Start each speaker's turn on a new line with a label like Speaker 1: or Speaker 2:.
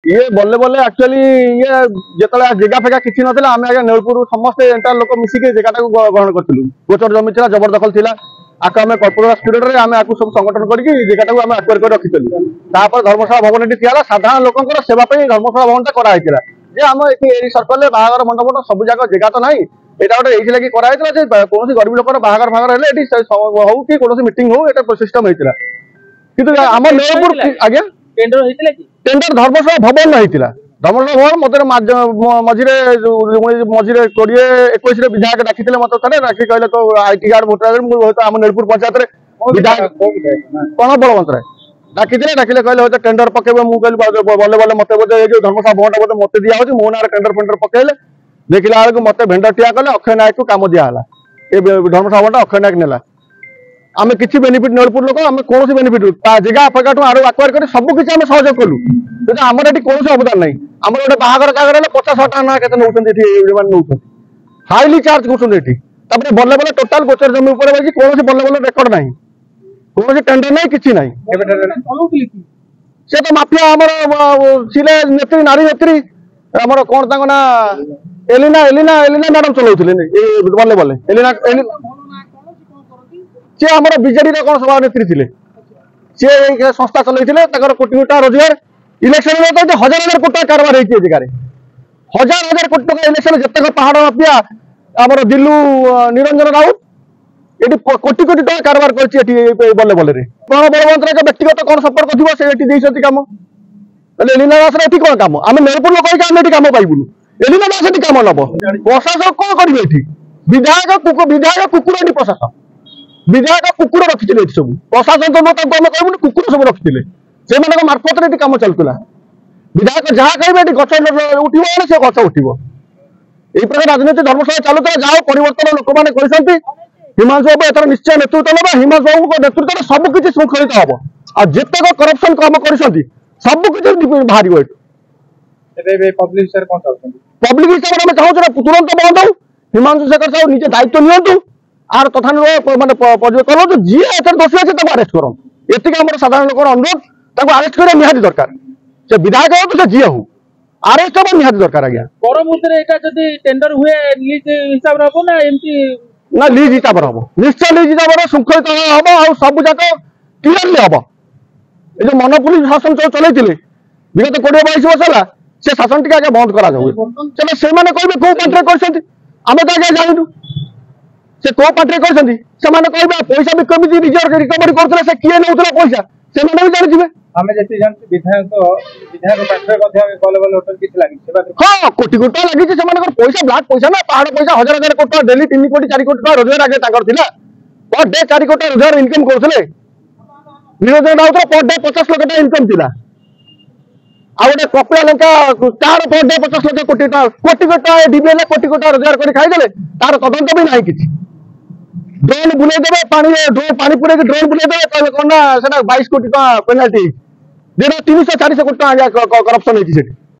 Speaker 1: ये बल्ले बल्ले एक्चुअली ये जिते जगह फेगा किसी ना आम आगे नेलपुर समस्त एंटायर लोक मिसिक जगह ग्रहण करूँ गोचर जमी था जबरदखल थी आपको आम कल्पना स्टूडियो में आम सब संगठन करके जगह आम आक्वायर कर रखिलु धर्मशाला भवन ये थी साधारण लोक सेवाई धर्मशाला भवन कराई जे आम ये सर्कल में बाहर मंडप सब जगह जगह तो ना यहाँ गोटे ये लगे कराई कौन गरीब लोक बाहर बाहर हो कि कौन मीटिंग हो ये सिस्टम होता कि आम नेलपुर आज्ञा टेंडर धर्मशाला भवन होता धर्मशाला भवन मत मझे मझे 2021 विधायक डाकी मत थे डाकी कहले तो आईटी कार्ड भोटर आम नेलपुर पंचायत विधायक कौन बलवंत राय डाकी डाकिले कहले हूँ टेंडर पकेबे मुझे बल्ले बल्ले मत बोधे धर्मशाला भवन बोधे मत दिया मो ना टेंडर फेंडर पकेले देखला बेलू मत भेंडर ठिया कले अक्षय नायक को कम दिहला ये धर्मशाला भवन अक्षय नायक नेला आम किसी बेनिफिट नेलपुर लोक आम कौन बेनिफिट जगह फैका आड़ आक्वायर कर सब किसी आम सहयोग कलु क्योंकि आम ये कौन अवदान ना आम गोटे बाहर क्या 50 टाँग ना के नौ हाईली चार्ज कर बल्ले बल्ले टोटाल गोचर जमी कौन बल्ले बल्ले रेकर्ड ना कौन टेंडर ना कि ना सी तो माफिया आम सिले नेत्री नारी नेत्री आमर कौन तक ना एलिना एलिना एलिना मैडम चलाउले बल्ले बल्ले एलिना सी आम बीजेडी कौन सभानेत्री थे सी संस्था चलते कोटी कोटी रोजगार इलेक्शन में तो हजार हजार कोटी कारबार होती जगह हजार हजार कोटी टका इलेक्शन जितक पहाड़ माफिया आमर दिल्लू निरंजन राउत ये कोटी कोटी टका कारबार कर बल्ले बल्ले प्रणव बलवंत व्यक्तिगत कौन संपर्क थी से कम एलिना दास कौन कम आम नेलपुर लोक आम कम पाइबुनु एलिना दास कम नब प्रशासन कौन करेंगे विधायक कुकुर प्रशासन विधायक कुकुर रखी सब प्रशासन तो आम कहूँ कुकुर सब रखी से मार्फत कम चलता विधायक जहाँ कहे गच उठो से गच उठो यही प्रकार राजनीति धर्मशाला चलुता जहाँ परिवर्तन लोक मैंने कर हिमांशु बाबू एथर निश्चय नेतृत्व ना हिमांशु बाबू नेतृत्व सबकि श्रृंखलित हम आ जितक करप्शन कम कर सबकि बाहर पब्लिक हिसाब से चाहूँ तुरंत बंद हो हिमांशु शेखर साहू निजे दायित्व नियंतु आर तथा मानते पर्यवेक्षण जी एथर दोषी अच्छे आरेस्ट कर ये साधारण लोक अनुरोध आरेस्ट करने निहाती दरकार से विधायक हो तो जी हो आरेस्ट होगा निहाती दरकार आज्ञा
Speaker 2: टेंडर हुए हिसाब
Speaker 1: ना लीज हिसाब हम निश्चय लीज हिसाब श्रृंखलित हम आ सब जाक क्लीयरली हम ये मनोपुलिस शासन सब चलते विगत 20-22 वर्ष है से शासन टी आगे बंद करा से कहे कौ पार्टी आम तो आगे जानू से कौ पार्टी कहे पैसा भी कमी रिकवरी करते से किए नौला पैसा से भी जानी हाँ कोटी कोटी लगी पैसा ब्लाक पैसा ना पहाड़ पैसा हजार हजार कोटी डेली 3 कोटी 4 कोटी रोजगार आगे पर डे 4 कोटी रोजगार इनकम करते Niranjan Raut per day 50 lakh income थी आउटे कपिला लंका तार पर डे 50 लाख कोटी कोटी डीबीएल कोटी कोटी रोजगार कर खाईदे तार तदंत भी ना किसी ड्रोन बुलेदेवे पानी पुरे ड्रोन बुलेदेवे कौन ना 22 कोटी पेनाल्टी 300-400 कोटी करप्शन होती